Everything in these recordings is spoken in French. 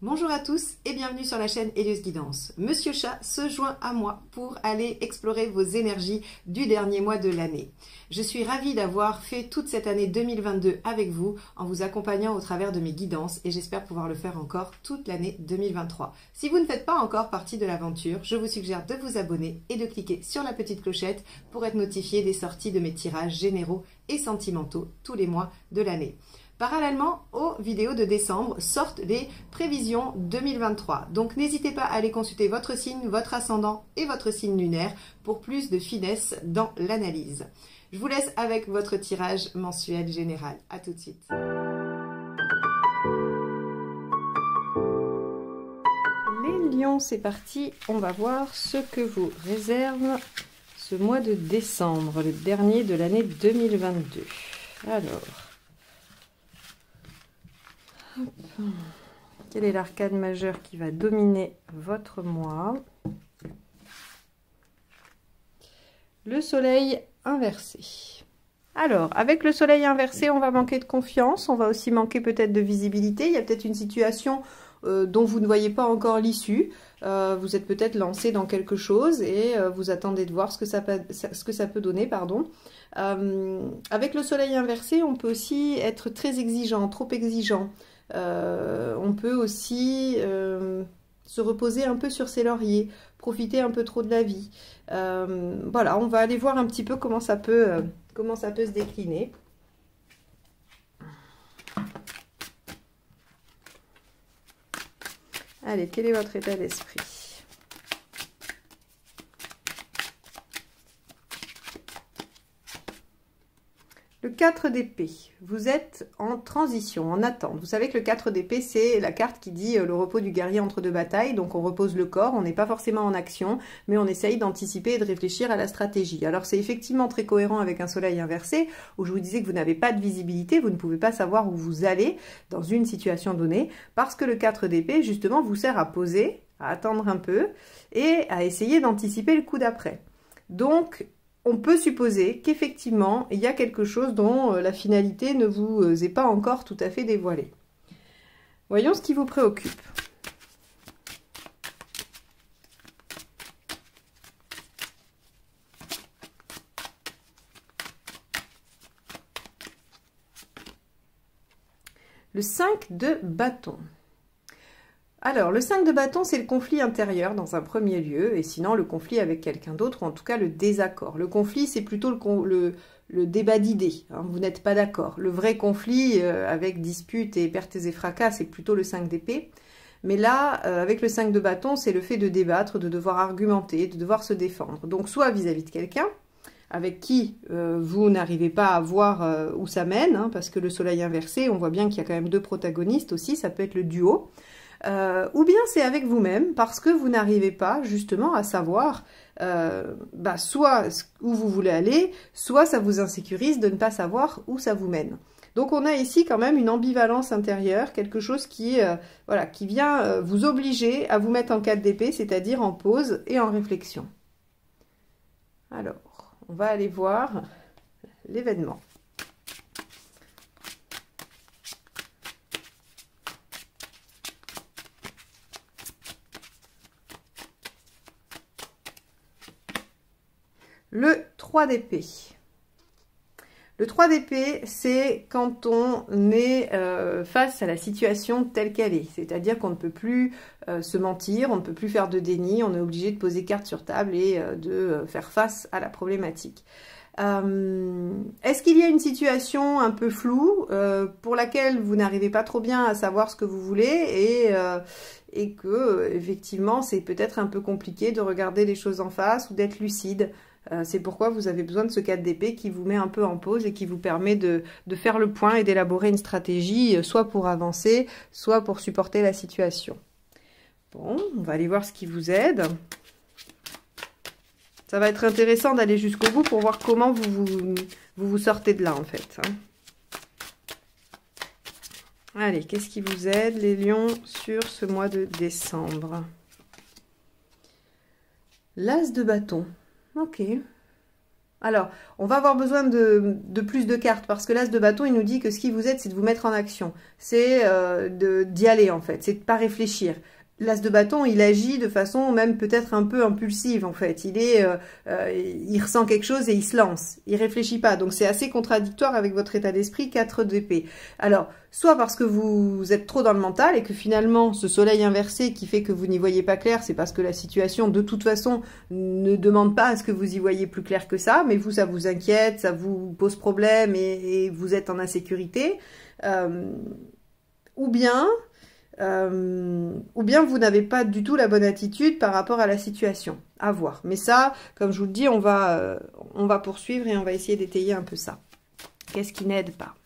Bonjour à tous et bienvenue sur la chaîne Hélios Guidance. Monsieur Chat se joint à moi pour aller explorer vos énergies du dernier mois de l'année. Je suis ravie d'avoir fait toute cette année 2022 avec vous en vous accompagnant au travers de mes guidances et j'espère pouvoir le faire encore toute l'année 2023. Si vous ne faites pas encore partie de l'aventure, je vous suggère de vous abonner et de cliquer sur la petite clochette pour être notifié des sorties de mes tirages généraux et sentimentaux tous les mois de l'année. Parallèlement aux vidéos de décembre sortent les prévisions 2023. Donc n'hésitez pas à aller consulter votre signe, votre ascendant et votre signe lunaire pour plus de finesse dans l'analyse. Je vous laisse avec votre tirage mensuel général. À tout de suite. Les lions, c'est parti. On va voir ce que vous réserve ce mois de décembre, le dernier de l'année 2022. Alors... quel est l'arcane majeur qui va dominer votre mois? Le soleil inversé. Alors, avec le soleil inversé, on va manquer de confiance, on va aussi manquer peut-être de visibilité. Il y a peut-être une situation dont vous ne voyez pas encore l'issue. Vous êtes peut-être lancé dans quelque chose et vous attendez de voir ce que ça peut donner. Pardon. Avec le soleil inversé, on peut aussi être très exigeant, trop exigeant. On peut aussi se reposer un peu sur ses lauriers, profiter un peu trop de la vie. Voilà, on va aller voir un petit peu comment ça peut se décliner. Allez, quel est votre état d'esprit? Le 4 d'épée, vous êtes en transition, en attente. Vous savez que le 4 d'épée, c'est la carte qui dit le repos du guerrier entre deux batailles. Donc on repose le corps, on n'est pas forcément en action, mais on essaye d'anticiper et de réfléchir à la stratégie. Alors c'est effectivement très cohérent avec un soleil inversé, où je vous disais que vous n'avez pas de visibilité, vous ne pouvez pas savoir où vous allez dans une situation donnée, parce que le 4 d'épée, justement, vous sert à poser, à attendre un peu, et à essayer d'anticiper le coup d'après. Donc, on peut supposer qu'effectivement, il y a quelque chose dont la finalité ne vous est pas encore tout à fait dévoilée. Voyons ce qui vous préoccupe. Le 5 de bâton. Alors, le 5 de bâton, c'est le conflit intérieur dans un premier lieu, et sinon le conflit avec quelqu'un d'autre, ou en tout cas le désaccord. Le conflit, c'est plutôt le débat d'idées, hein, vous n'êtes pas d'accord. Le vrai conflit avec dispute et pertes et fracas, c'est plutôt le 5 d'épée. Mais là, avec le 5 de bâton, c'est le fait de débattre, de devoir argumenter, de devoir se défendre. Donc, soit vis-à-vis de quelqu'un, avec qui vous n'arrivez pas à voir où ça mène, hein, parce que le soleil inversé, on voit bien qu'il y a quand même deux protagonistes aussi, ça peut être le duo. Ou bien c'est avec vous-même parce que vous n'arrivez pas justement à savoir soit où vous voulez aller, soit ça vous insécurise de ne pas savoir où ça vous mène. Donc on a ici quand même une ambivalence intérieure, quelque chose qui vient vous obliger à vous mettre en 4 d'épée, c'est-à-dire en pause et en réflexion. Alors, on va aller voir l'événement. Le 3 d'épée. Le 3 d'épée, c'est quand on est face à la situation telle qu'elle est. C'est-à-dire qu'on ne peut plus se mentir, on ne peut plus faire de déni, on est obligé de poser carte sur table et de faire face à la problématique. Est-ce qu'il y a une situation un peu floue pour laquelle vous n'arrivez pas trop bien à savoir ce que vous voulez et que effectivement c'est peut-être un peu compliqué de regarder les choses en face ou d'être lucide? C'est pourquoi vous avez besoin de ce 4 d'épée qui vous met un peu en pause et qui vous permet de faire le point et d'élaborer une stratégie, soit pour avancer, soit pour supporter la situation. Bon, on va aller voir ce qui vous aide. Ça va être intéressant d'aller jusqu'au bout pour voir comment vous sortez de là, en fait. Allez, qu'est-ce qui vous aide, les lions, sur ce mois de décembre? L'as de bâton. Ok. Alors, on va avoir besoin de plus de cartes parce que l'As de bâton, il nous dit que ce qui vous aide, c'est de vous mettre en action. C'est d'y aller, en fait. C'est de ne pas réfléchir. L'As de bâton, il agit de façon même peut-être un peu impulsive, en fait. Il ressent quelque chose et il se lance. Il réfléchit pas. Donc, c'est assez contradictoire avec votre état d'esprit 4 d'épée. Alors, soit parce que vous êtes trop dans le mental et que finalement, ce soleil inversé qui fait que vous n'y voyez pas clair, c'est parce que la situation, de toute façon, ne demande pas à ce que vous y voyez plus clair que ça. Mais vous, ça vous inquiète, ça vous pose problème et vous êtes en insécurité. Ou bien vous n'avez pas du tout la bonne attitude par rapport à la situation. À voir. Mais ça, comme je vous le dis, on va poursuivre et on va essayer d'étayer un peu ça. Qu'est-ce qui n'aide pas?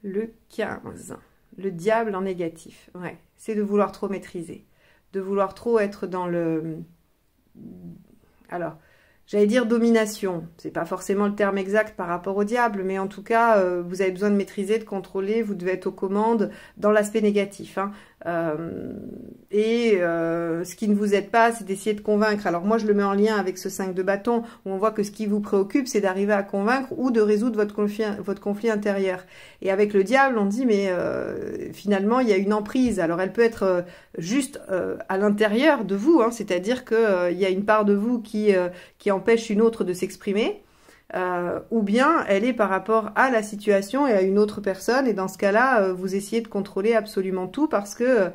Le 15. Le diable en négatif. Ouais, c'est de vouloir trop maîtriser. De vouloir trop être dans le... Alors, j'allais dire domination. C'est pas forcément le terme exact par rapport au diable, mais en tout cas, vous avez besoin de maîtriser, de contrôler, vous devez être aux commandes dans l'aspect négatif. Hein. Ce qui ne vous aide pas, c'est d'essayer de convaincre. Alors moi, je le mets en lien avec ce 5 de bâton, où on voit que ce qui vous préoccupe, c'est d'arriver à convaincre ou de résoudre votre conflit intérieur. Et avec le diable, on dit, mais finalement, il y a une emprise. Alors, elle peut être juste à l'intérieur de vous, hein, c'est-à-dire qu'il y a une part de vous qui empêche une autre de s'exprimer. Ou bien elle est par rapport à la situation et à une autre personne, et dans ce cas-là, vous essayez de contrôler absolument tout parce que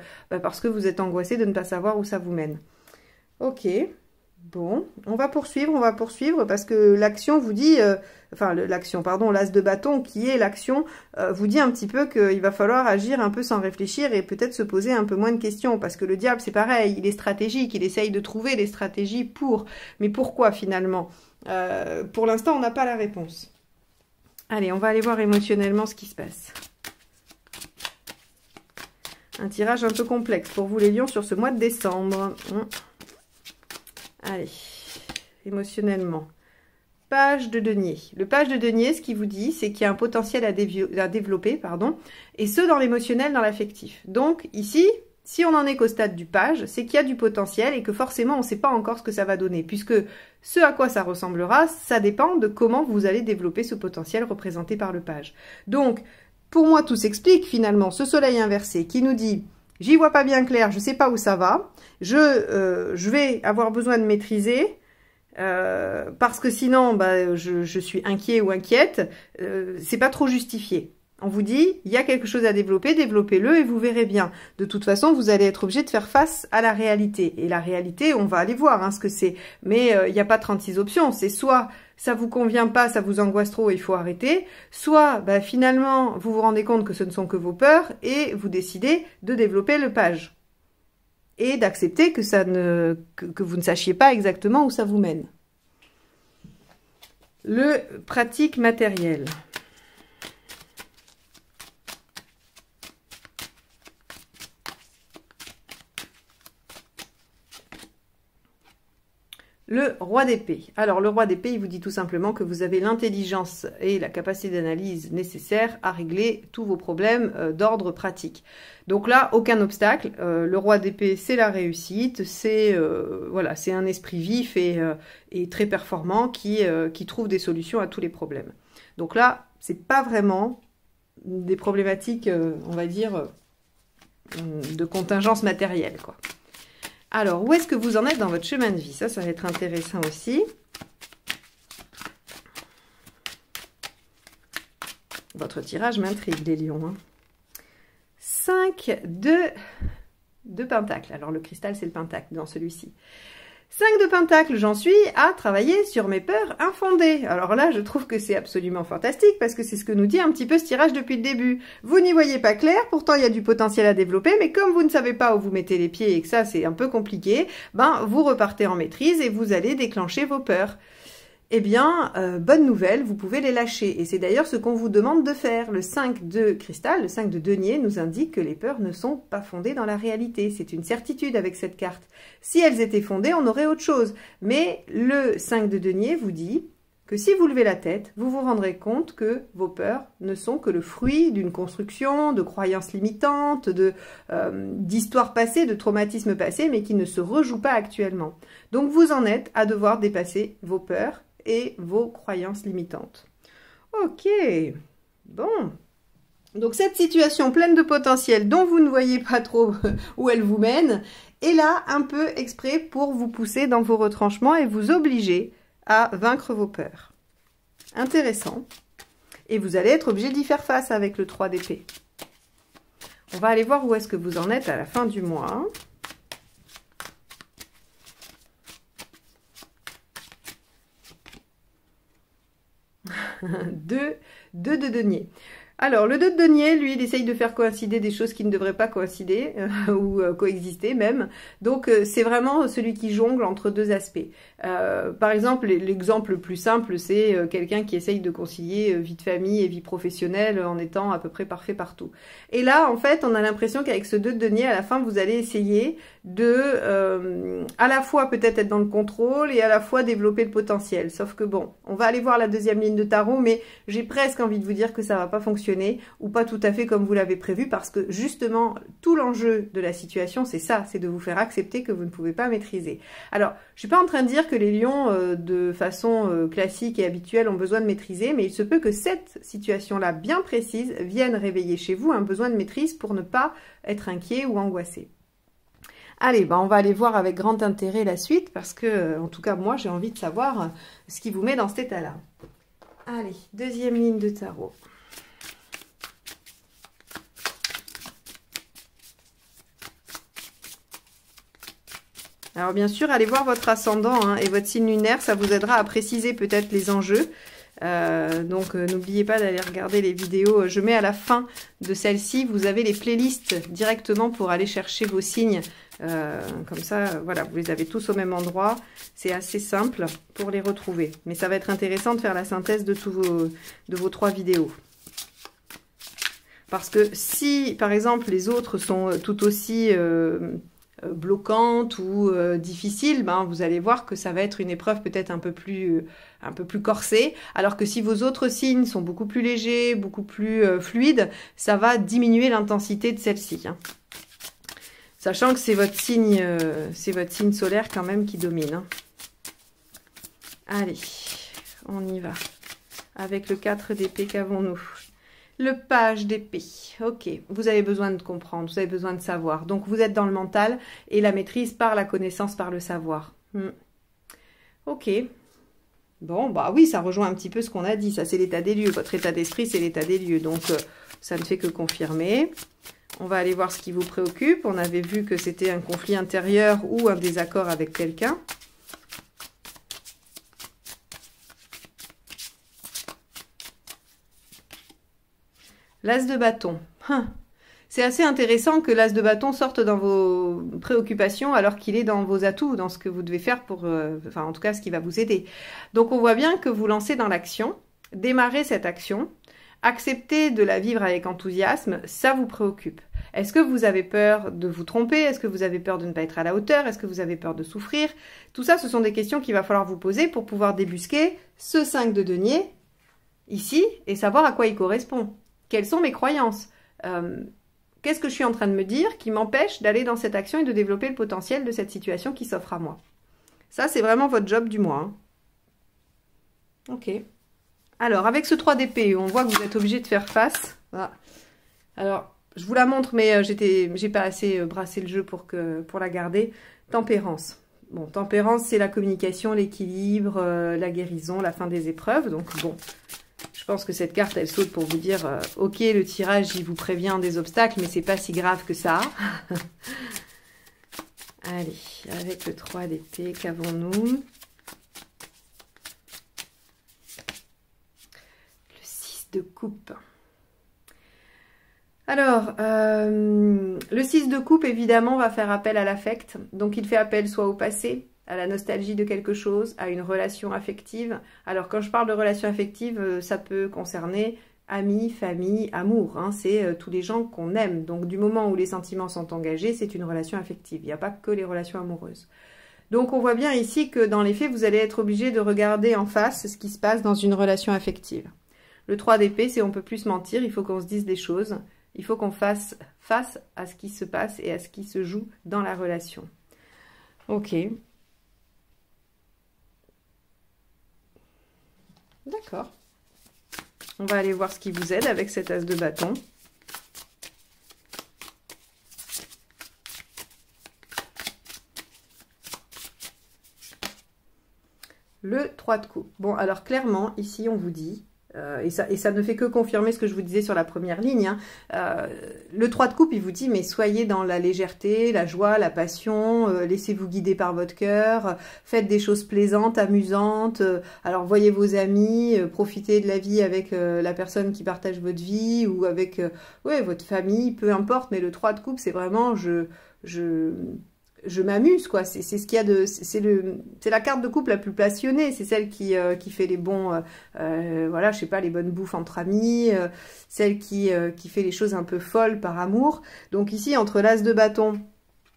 vous êtes angoissé de ne pas savoir où ça vous mène. Ok, bon, on va poursuivre parce que l'action vous dit, l'as de bâton qui est l'action, vous dit un petit peu qu'il va falloir agir un peu sans réfléchir et peut-être se poser un peu moins de questions, parce que le diable c'est pareil, il est stratégique, il essaye de trouver des stratégies pour, mais pourquoi finalement? Pour l'instant, on n'a pas la réponse. Allez, on va aller voir émotionnellement ce qui se passe. Un tirage un peu complexe pour vous les lions sur ce mois de décembre. Allez, émotionnellement. Page de denier. Le page de denier, ce qu'il vous dit, c'est qu'il y a un potentiel à développer, et ce, dans l'émotionnel, dans l'affectif. Donc, ici... Si on en est qu'au stade du page, c'est qu'il y a du potentiel et que forcément, on ne sait pas encore ce que ça va donner, puisque ce à quoi ça ressemblera, ça dépend de comment vous allez développer ce potentiel représenté par le page. Donc, pour moi, tout s'explique finalement. Ce soleil inversé qui nous dit « j'y vois pas bien clair, je ne sais pas où ça va, je vais avoir besoin de maîtriser ». Parce que sinon, je suis inquiet ou inquiète, c'est pas trop justifié. On vous dit, il y a quelque chose à développer, développez-le et vous verrez bien. De toute façon, vous allez être obligé de faire face à la réalité. Et la réalité, on va aller voir ce que c'est. Mais il n'y a pas 36 options. C'est soit ça vous convient pas, ça vous angoisse trop, il faut arrêter. Soit finalement, vous vous rendez compte que ce ne sont que vos peurs et vous décidez de développer le page. Et d'accepter que vous ne sachiez pas exactement où ça vous mène. Le pratique matériel. Le roi d'épée. Alors, le roi d'épée, il vous dit tout simplement que vous avez l'intelligence et la capacité d'analyse nécessaires à régler tous vos problèmes d'ordre pratique. Donc là, aucun obstacle. Le roi d'épée, c'est la réussite. C'est c'est un esprit vif et très performant qui trouve des solutions à tous les problèmes. Donc là, c'est pas vraiment des problématiques, on va dire, de contingence matérielle, quoi. Alors, où est-ce que vous en êtes dans votre chemin de vie? Ça va être intéressant aussi. Votre tirage m'intrigue, les lions. 5 de pentacles. Alors, le cristal, c'est le pentacle dans celui-ci. 5 de pentacles, j'en suis à travailler sur mes peurs infondées. Alors là, je trouve que c'est absolument fantastique parce que c'est ce que nous dit un petit peu ce tirage depuis le début. Vous n'y voyez pas clair, pourtant il y a du potentiel à développer, mais comme vous ne savez pas où vous mettez les pieds et que ça c'est un peu compliqué, vous repartez en maîtrise et vous allez déclencher vos peurs. Eh bien, bonne nouvelle, vous pouvez les lâcher. Et c'est d'ailleurs ce qu'on vous demande de faire. Le 5 de cristal, le 5 de denier, nous indique que les peurs ne sont pas fondées dans la réalité. C'est une certitude avec cette carte. Si elles étaient fondées, on aurait autre chose. Mais le 5 de denier vous dit, que si vous levez la tête, vous vous rendrez compte que vos peurs ne sont que le fruit d'une construction, de croyances limitantes, d'histoires passées, de traumatismes passés, mais qui ne se rejouent pas actuellement. Donc vous en êtes à devoir dépasser vos peurs et vos croyances limitantes. Ok, bon. Donc cette situation pleine de potentiel dont vous ne voyez pas trop où elle vous mène, est là un peu exprès pour vous pousser dans vos retranchements et vous obliger à vaincre vos peurs. Intéressant. Et vous allez être obligé d'y faire face avec le 3 d'épée. On va aller voir où est-ce que vous en êtes à la fin du mois. Deux de denier. Alors, le 2 de denier, lui, il essaye de faire coïncider des choses qui ne devraient pas coïncider, ou coexister même. Donc, c'est vraiment celui qui jongle entre deux aspects. Par exemple, l'exemple le plus simple, c'est quelqu'un qui essaye de concilier vie de famille et vie professionnelle en étant à peu près parfait partout. Et là, en fait, on a l'impression qu'avec ce 2 de denier, à la fin, vous allez essayer de, à la fois peut-être être dans le contrôle et à la fois développer le potentiel. Sauf que bon, on va aller voir la deuxième ligne de tarot, mais j'ai presque envie de vous dire que ça va pas fonctionner ou pas tout à fait comme vous l'avez prévu parce que justement, tout l'enjeu de la situation, c'est ça, c'est de vous faire accepter que vous ne pouvez pas maîtriser. Alors, je suis pas en train de dire que les lions, de façon classique et habituelle, ont besoin de maîtriser, mais il se peut que cette situation-là, bien précise, vienne réveiller chez vous un besoin de maîtrise pour ne pas être inquiet ou angoissé. Allez, ben on va aller voir avec grand intérêt la suite parce que, en tout cas, moi, j'ai envie de savoir ce qui vous met dans cet état-là. Allez, deuxième ligne de tarot. Alors bien sûr, allez voir votre ascendant hein, et votre signe lunaire, ça vous aidera à préciser peut-être les enjeux. Donc n'oubliez pas d'aller regarder les vidéos. Je mets à la fin de celle-ci, vous avez les playlists directement pour aller chercher vos signes. Comme ça, voilà, vous les avez tous au même endroit. C'est assez simple pour les retrouver. Mais ça va être intéressant de faire la synthèse de vos 3 vidéos. Parce que si, par exemple, les autres sont tout aussi bloquantes ou difficiles, ben, vous allez voir que ça va être une épreuve peut-être un peu plus corsée, alors que si vos autres signes sont beaucoup plus légers, beaucoup plus fluides, ça va diminuer l'intensité de celle-ci. Hein. Sachant que c'est votre signe solaire quand même qui domine. Hein. Allez, on y va. Avec le 4 d'épée, qu'avons-nous ? Le page d'épée. Ok, vous avez besoin de comprendre, vous avez besoin de savoir. Donc, vous êtes dans le mental et la maîtrise par la connaissance, par le savoir. Ok. Bon, bah oui, ça rejoint un petit peu ce qu'on a dit. Ça, c'est l'état des lieux. Votre état d'esprit, c'est l'état des lieux. Donc, ça ne fait que confirmer. On va aller voir ce qui vous préoccupe. On avait vu que c'était un conflit intérieur ou un désaccord avec quelqu'un. L'as de bâton. C'est assez intéressant que l'as de bâton sorte dans vos préoccupations alors qu'il est dans vos atouts, dans ce que vous devez faire pour... enfin, en tout cas, ce qui va vous aider. Donc, on voit bien que vous lancez dans l'action, démarrez cette action, acceptez de la vivre avec enthousiasme, ça vous préoccupe. Est-ce que vous avez peur de vous tromper? Est-ce que vous avez peur de ne pas être à la hauteur? Est-ce que vous avez peur de souffrir? Tout ça, ce sont des questions qu'il va falloir vous poser pour pouvoir débusquer ce 5 de denier, ici, et savoir à quoi il correspond. Quelles sont mes croyances? Qu'est-ce que je suis en train de me dire qui m'empêche d'aller dans cette action et de développer le potentiel de cette situation qui s'offre à moi? Ça, c'est vraiment votre job du mois. Hein. Ok. Alors, avec ce 3 d'épée, on voit que vous êtes obligé de faire face. Voilà. Alors, je vous la montre, mais j'ai pas assez brassé le jeu pour la garder. Tempérance. Bon, tempérance, c'est la communication, l'équilibre, la guérison, la fin des épreuves. Donc, bon... Je pense que cette carte, elle saute pour vous dire ok, le tirage, il vous prévient des obstacles, mais c'est pas si grave que ça. Allez, avec le 3 d'épée, qu'avons-nous? Le 6 de coupe. Alors, le 6 de coupe, évidemment, va faire appel à l'affect. Donc, il fait appel soit au passé, à la nostalgie de quelque chose, à une relation affective. Alors, quand je parle de relation affective, ça peut concerner amis, famille, amour. Hein, c'est tous les gens qu'on aime. Donc, du moment où les sentiments sont engagés, c'est une relation affective. Il n'y a pas que les relations amoureuses. Donc on voit bien ici que dans les faits, vous allez être obligé de regarder en face ce qui se passe dans une relation affective. Le 3 d'épée, c'est on peut plus se mentir, il faut qu'on se dise des choses. Il faut qu'on fasse face à ce qui se passe et à ce qui se joue dans la relation. Ok. D'accord. On va aller voir ce qui vous aide avec cet as de bâton. Le 3 de coupe. Bon, alors clairement, ici, on vous dit, et ça ne fait que confirmer ce que je vous disais sur la première ligne, hein, le 3 de coupe, il vous dit, mais soyez dans la légèreté, la joie, la passion, laissez-vous guider par votre cœur, faites des choses plaisantes, amusantes, alors voyez vos amis, profitez de la vie avec la personne qui partage votre vie, ou avec ouais, votre famille, peu importe, mais le 3 de coupe, c'est vraiment, je m'amuse, quoi. C'est ce qu'il y a de, c'est la carte de couple la plus passionnée. C'est celle qui fait les bons, voilà, je sais pas, les bonnes bouffes entre amis, celle qui fait les choses un peu folles par amour. Donc ici, entre l'as de bâton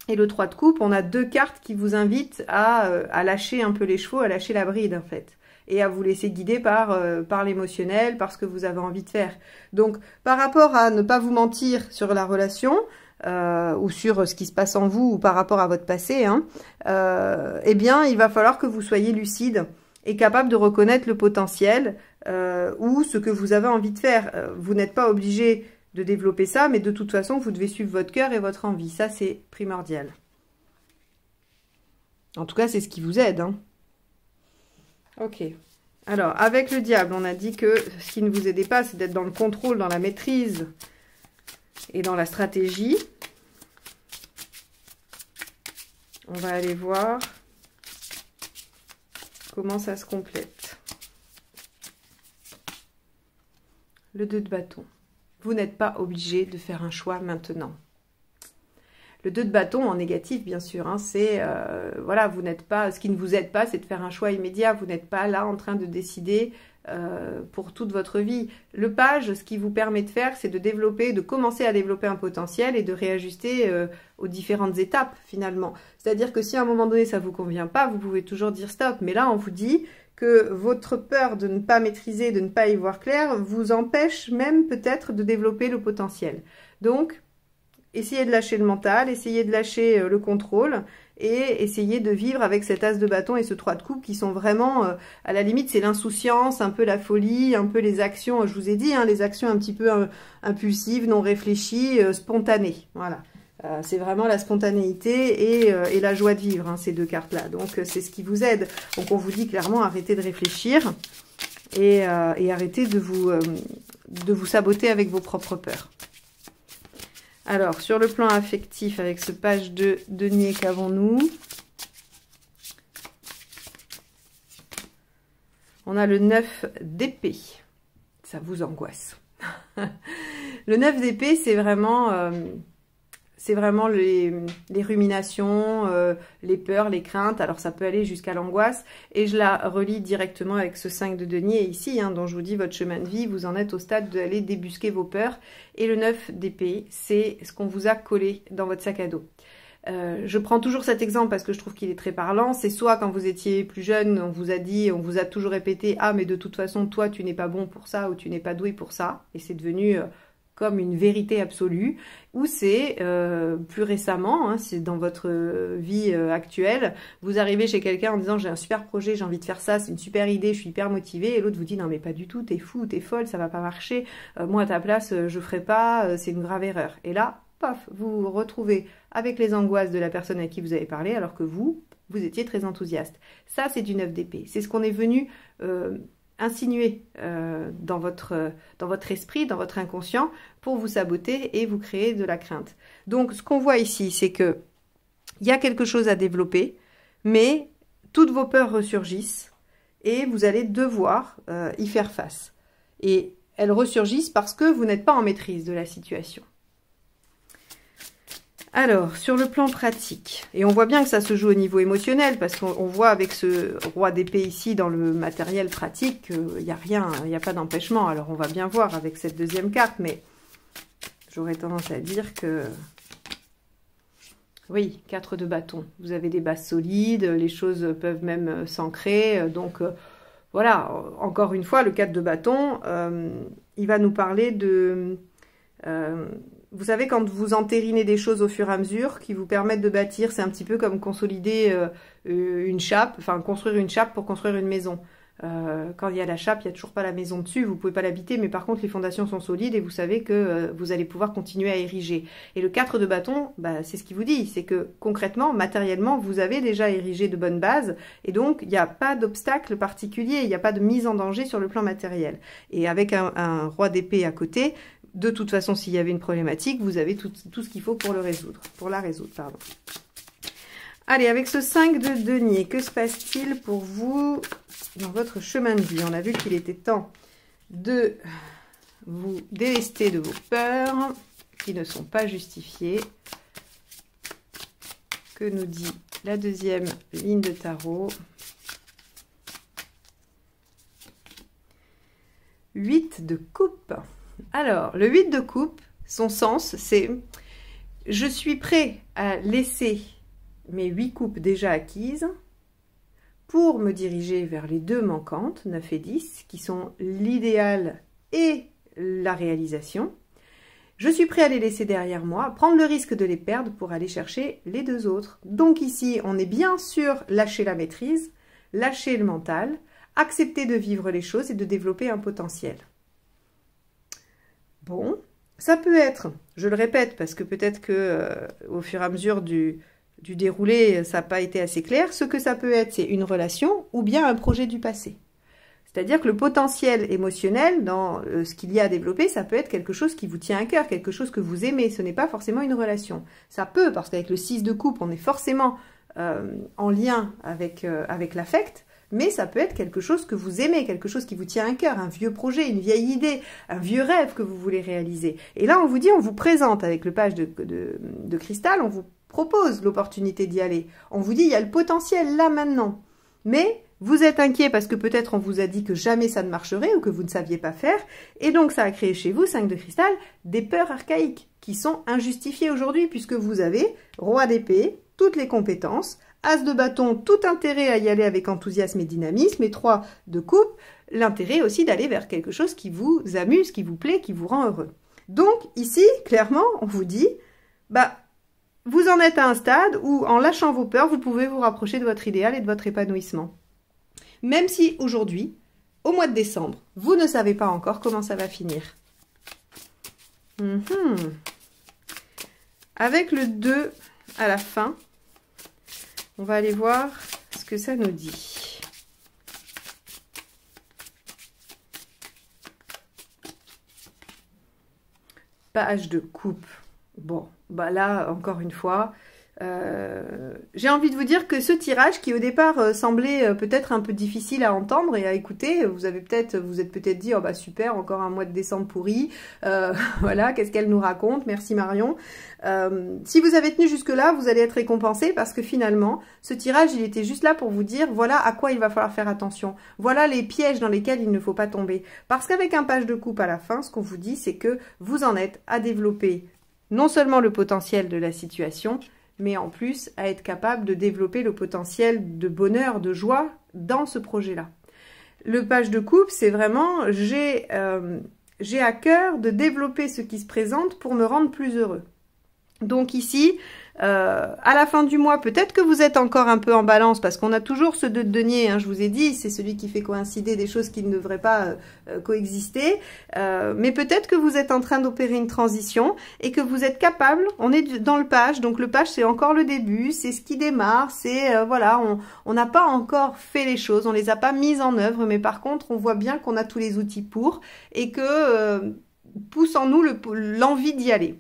et le 3 de coupe, on a deux cartes qui vous invitent à lâcher un peu les chevaux, à lâcher la bride, en fait. Et à vous laisser guider par l'émotionnel, par ce que vous avez envie de faire. Donc, par rapport à ne pas vous mentir sur la relation, ou sur ce qui se passe en vous ou par rapport à votre passé, hein, eh bien, il va falloir que vous soyez lucide et capable de reconnaître le potentiel ou ce que vous avez envie de faire. Vous n'êtes pas obligé de développer ça, mais de toute façon, vous devez suivre votre cœur et votre envie. Ça, c'est primordial. En tout cas, c'est ce qui vous aide, hein. Ok. Alors, avec le diable, on a dit que ce qui ne vous aidait pas, c'est d'être dans le contrôle, dans la maîtrise et dans la stratégie. On va aller voir comment ça se complète. Le 2 de bâton. Vous n'êtes pas obligé de faire un choix maintenant. Le 2 de bâton, en négatif, bien sûr, hein, c'est, voilà, vous n'êtes pas, ce qui ne vous aide pas, c'est de faire un choix immédiat. Vous n'êtes pas là en train de décider pour toute votre vie. Le page, ce qui vous permet de faire, c'est de développer, de commencer à développer un potentiel et de réajuster aux différentes étapes, finalement. C'est-à-dire que si à un moment donné, ça ne vous convient pas, vous pouvez toujours dire stop. Mais là, on vous dit que votre peur de ne pas maîtriser, de ne pas y voir clair, vous empêche même peut-être de développer le potentiel. Donc, essayez de lâcher le mental, essayez de lâcher le contrôle et essayez de vivre avec cet as de bâton et ce 3 de coupe qui sont vraiment, à la limite, c'est l'insouciance, un peu la folie, un peu les actions, je vous ai dit, hein, les actions un petit peu impulsives, non réfléchies, spontanées. Voilà, c'est vraiment la spontanéité et la joie de vivre, hein, ces deux cartes-là. Donc, c'est ce qui vous aide. Donc, on vous dit clairement, arrêtez de réfléchir et arrêtez de vous saboter avec vos propres peurs. Alors, sur le plan affectif, avec ce page de denier, qu'avons-nous? On a le 9 d'épée. Ça vous angoisse. Le 9 d'épée, c'est vraiment les ruminations, les peurs, les craintes. Alors, ça peut aller jusqu'à l'angoisse. Et je la relie directement avec ce 5 de denier ici, hein, dont je vous dis, votre chemin de vie, vous en êtes au stade d'aller débusquer vos peurs. Et le 9 d'épée, c'est ce qu'on vous a collé dans votre sac à dos. Je prends toujours cet exemple parce que je trouve qu'il est très parlant. C'est soit quand vous étiez plus jeune, on vous a dit, on vous a toujours répété « Ah, mais de toute façon, toi, tu n'es pas bon pour ça ou tu n'es pas doué pour ça. » Et c'est devenu comme une vérité absolue. Ou c'est plus récemment, hein, c'est dans votre vie actuelle, vous arrivez chez quelqu'un en disant « J'ai un super projet, j'ai envie de faire ça, c'est une super idée, je suis hyper motivée. » Et l'autre vous dit « Non, mais pas du tout, t'es fou, t'es folle, ça va pas marcher. Moi, à ta place, je ferai pas, c'est une grave erreur. » Et là, paf, vous vous retrouvez avec les angoisses de la personne à qui vous avez parlé, alors que vous étiez très enthousiaste. Ça, c'est du 9 d'épée. C'est ce qu'on est venu insinuer dans votre esprit, dans votre inconscient, pour vous saboter et vous créer de la crainte. Donc, ce qu'on voit ici, c'est que il y a quelque chose à développer, mais toutes vos peurs ressurgissent et vous allez devoir y faire face. Et elles ressurgissent parce que vous n'êtes pas en maîtrise de la situation. Alors, sur le plan pratique, et on voit bien que ça se joue au niveau émotionnel, parce qu'on voit avec ce roi d'épée ici dans le matériel pratique qu'il n'y a rien, il n'y a pas d'empêchement. Alors, on va bien voir avec cette deuxième carte, mais j'aurais tendance à dire que Oui, 4 de bâton. Vous avez des bases solides, les choses peuvent même s'ancrer. Donc voilà, encore une fois, le 4 de bâton, il va nous parler de... vous savez, quand vous entérinez des choses au fur et à mesure qui vous permettent de bâtir, c'est un petit peu comme consolider une chape, enfin construire une chape pour construire une maison. Quand il y a la chape, il n'y a toujours pas la maison dessus, vous ne pouvez pas l'habiter, mais par contre les fondations sont solides et vous savez que vous allez pouvoir continuer à ériger. Et le 4 de bâton, bah, c'est ce qu'il vous dit, c'est que concrètement, matériellement, vous avez déjà érigé de bonnes bases et donc il n'y a pas d'obstacle particulier, il n'y a pas de mise en danger sur le plan matériel. Et avec un roi d'épée à côté, de toute façon, s'il y avait une problématique, vous avez tout ce qu'il faut pour la résoudre, pardon. Allez, avec ce 5 de denier, que se passe-t-il pour vous dans votre chemin de vie? On a vu qu'il était temps de vous délester de vos peurs qui ne sont pas justifiées. Que nous dit la deuxième ligne de tarot? 8 de coupe. Alors, le 8 de coupe, son sens, c'est « je suis prêt à laisser mes 8 coupes déjà acquises pour me diriger vers les 2 manquantes, 9 et 10, qui sont l'idéal et la réalisation. Je suis prêt à les laisser derrière moi, prendre le risque de les perdre pour aller chercher les 2 autres. » Donc ici, on est bien sûr lâcher la maîtrise, lâcher le mental, accepter de vivre les choses et de développer un potentiel. Bon, ça peut être, je le répète, parce que peut-être que au fur et à mesure du déroulé, ça n'a pas été assez clair. Ce que ça peut être, c'est une relation ou bien un projet du passé. C'est-à-dire que le potentiel émotionnel dans ce qu'il y a à développer, ça peut être quelque chose qui vous tient à cœur, quelque chose que vous aimez. Ce n'est pas forcément une relation. Ça peut, parce qu'avec le 6 de coupe, on est forcément en lien avec l'affect. Mais ça peut être quelque chose que vous aimez, quelque chose qui vous tient à cœur, un vieux projet, une vieille idée, un vieux rêve que vous voulez réaliser. Et là, on vous dit, on vous présente avec le page de cristal, on vous propose l'opportunité d'y aller. On vous dit, il y a le potentiel là maintenant. Mais vous êtes inquiet parce que peut-être on vous a dit que jamais ça ne marcherait ou que vous ne saviez pas faire. Et donc, ça a créé chez vous, 5 de cristal, des peurs archaïques qui sont injustifiées aujourd'hui puisque vous avez roi d'épée, toutes les compétences, As de bâton, tout intérêt à y aller avec enthousiasme et dynamisme, et 3 de coupe, l'intérêt aussi d'aller vers quelque chose qui vous amuse, qui vous plaît, qui vous rend heureux. Donc ici, clairement, on vous dit, bah, vous en êtes à un stade où, en lâchant vos peurs, vous pouvez vous rapprocher de votre idéal et de votre épanouissement. Même si aujourd'hui, au mois de décembre, vous ne savez pas encore comment ça va finir. Avec le 2 à la fin, on va aller voir ce que ça nous dit. Page de coupe. Bon, bah là, encore une fois, j'ai envie de vous dire que ce tirage qui au départ semblait peut-être un peu difficile à entendre et à écouter, vous êtes peut-être dit, oh bah super, encore un mois de décembre pourri, voilà, qu'est-ce qu'elle nous raconte, merci Marion. Si vous avez tenu jusque-là, vous allez être récompensé parce que finalement, ce tirage, il était juste là pour vous dire, voilà à quoi il va falloir faire attention, voilà les pièges dans lesquels il ne faut pas tomber. Parce qu'avec un page de coupe à la fin, ce qu'on vous dit, c'est que vous en êtes à développer non seulement le potentiel de la situation, mais en plus à être capable de développer le potentiel de bonheur, de joie dans ce projet-là. Le page de coupe, c'est vraiment, j'ai à cœur de développer ce qui se présente pour me rendre plus heureux. Donc ici, à la fin du mois, peut-être que vous êtes encore un peu en balance parce qu'on a toujours ce 2 de denier, hein, je vous ai dit, c'est celui qui fait coïncider des choses qui ne devraient pas coexister, mais peut-être que vous êtes en train d'opérer une transition et que vous êtes capable, on est dans le page, donc le page c'est encore le début, c'est ce qui démarre, c'est voilà, on n'a pas encore fait les choses, on les a pas mises en œuvre, mais par contre on voit bien qu'on a tous les outils pour et que pousse en nous l'envie d'y aller.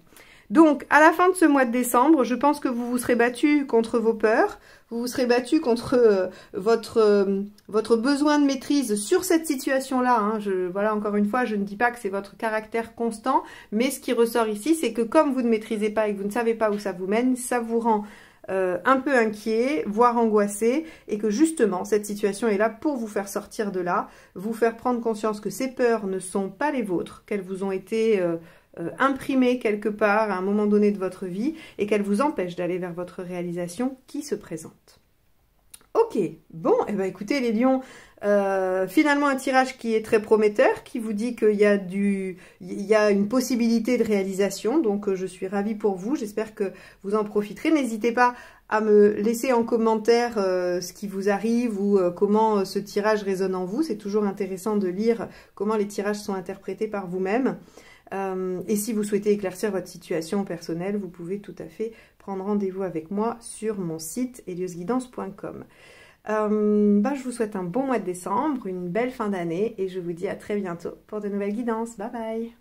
Donc, à la fin de ce mois de décembre, je pense que vous vous serez battu contre vos peurs, vous vous serez battu contre votre besoin de maîtrise sur cette situation-là. Hein. Voilà, encore une fois, je ne dis pas que c'est votre caractère constant, mais ce qui ressort ici, c'est que comme vous ne maîtrisez pas et que vous ne savez pas où ça vous mène, ça vous rend un peu inquiet, voire angoissé, et que justement, cette situation est là pour vous faire sortir de là, vous faire prendre conscience que ces peurs ne sont pas les vôtres, qu'elles vous ont été imprimée quelque part à un moment donné de votre vie et qu'elle vous empêche d'aller vers votre réalisation qui se présente. Ok, bon, et ben écoutez les lions, finalement un tirage qui est très prometteur, qui vous dit qu'il y a une possibilité de réalisation, donc je suis ravie pour vous, j'espère que vous en profiterez. N'hésitez pas à me laisser en commentaire ce qui vous arrive ou comment ce tirage résonne en vous. C'est toujours intéressant de lire comment les tirages sont interprétés par vous-même. Et si vous souhaitez éclaircir votre situation personnelle, vous pouvez tout à fait prendre rendez-vous avec moi sur mon site heliosguidance.com. Je vous souhaite un bon mois de décembre, une belle fin d'année et je vous dis à très bientôt pour de nouvelles guidances. Bye bye!